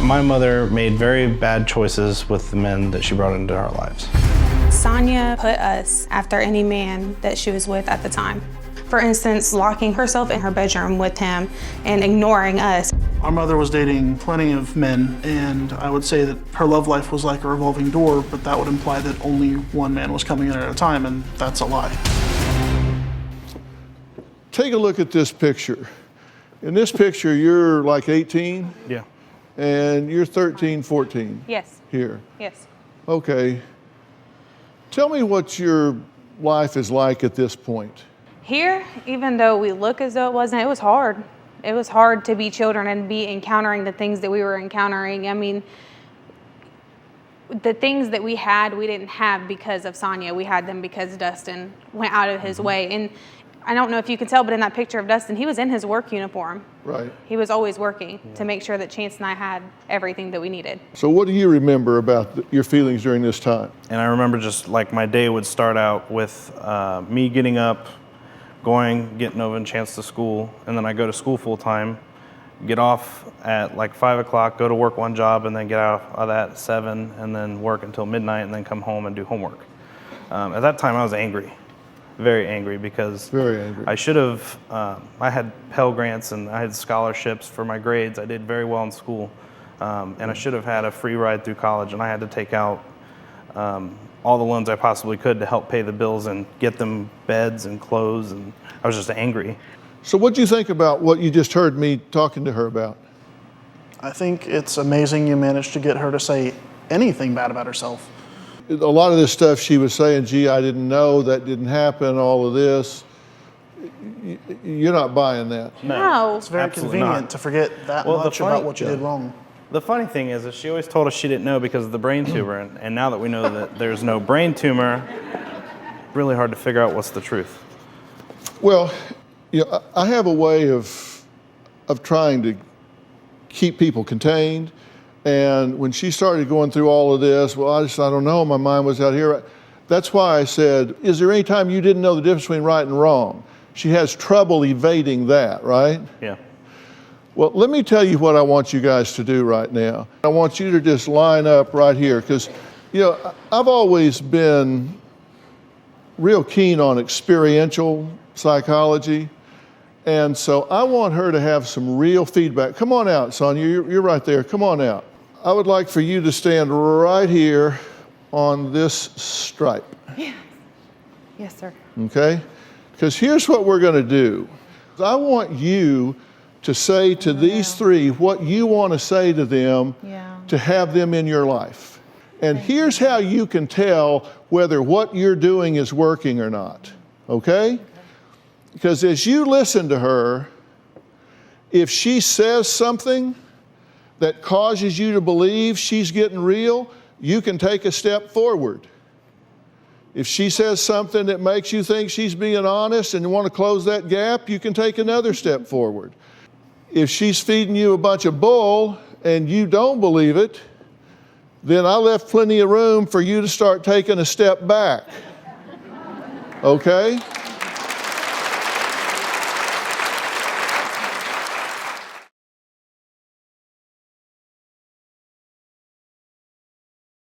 My mother made very bad choices with the men that she brought into our lives. Sonia put us after any man that she was with at the time. For instance, locking herself in her bedroom with him and ignoring us. Our mother was dating plenty of men, and I would say that her love life was like a revolving door, but that would imply that only one man was coming in at a time, and that's a lie. Take a look at this picture. In this picture, you're like 18? Yeah. And you're 13, 14? Yes. Here? Yes. Okay. Tell me what your life is like at this point. Here, even though we look as though it wasn't, it was hard. It was hard to be children and be encountering the things that we were encountering. I mean, the things that we had, we didn't have because of Sonia. We had them because Dustin went out of his way. And I don't know if you can tell, but in that picture of Dustin, he was in his work uniform. Right. He was always working to make sure that Chance and I had everything that we needed. So what do you remember about your feelings during this time? And I remember just like my day would start out with me getting up, getting Nova and Chance to school, and then I go to school full time, get off at like 5 o'clock, go to work one job, and then get out of that at 7, and then work until midnight, and then come home and do homework. At that time, I was angry, very angry, because I should have, I had Pell Grants and I had scholarships for my grades. I did very well in school, and I should have had a free ride through college, and I had to take out all the loans I possibly could to help pay the bills and get them beds and clothes, and I was just angry. So what do you think about what you just heard me talking to her about? I think it's amazing you managed to get her to say anything bad about herself. A lot of this stuff she was saying, gee, I didn't know, that didn't happen, all of this. You're not buying that. No. It's very convenient to forget that much about what you did wrong. The funny thing is that she always told us she didn't know because of the brain tumor, and now that we know that there's no brain tumor, really hard to figure out what's the truth. Well, you know, I have a way of trying to keep people contained, and when she started going through all of this, well, I don't know, my mind was out here. That's why I said, is there any time you didn't know the difference between right and wrong? She has trouble evading that, right? Yeah. Well, let me tell you what I want you guys to do right now. I want you to just line up right here, because, you know, I've always been real keen on experiential psychology, and so I want her to have some real feedback. Come on out, Sonia, you're right there, come on out. I would like for you to stand right here on this stripe. Yeah. Yes, sir. Okay? Because here's what we're going to do. I want you to say to these three what you want to say to them to have them in your life. And here's how you can tell whether what you're doing is working or not, okay? Because as you listen to her, if she says something that causes you to believe she's getting real, you can take a step forward. If she says something that makes you think she's being honest and you want to close that gap, you can take another step forward. If she's feeding you a bunch of bull and you don't believe it, then I left plenty of room for you to start taking a step back. Okay?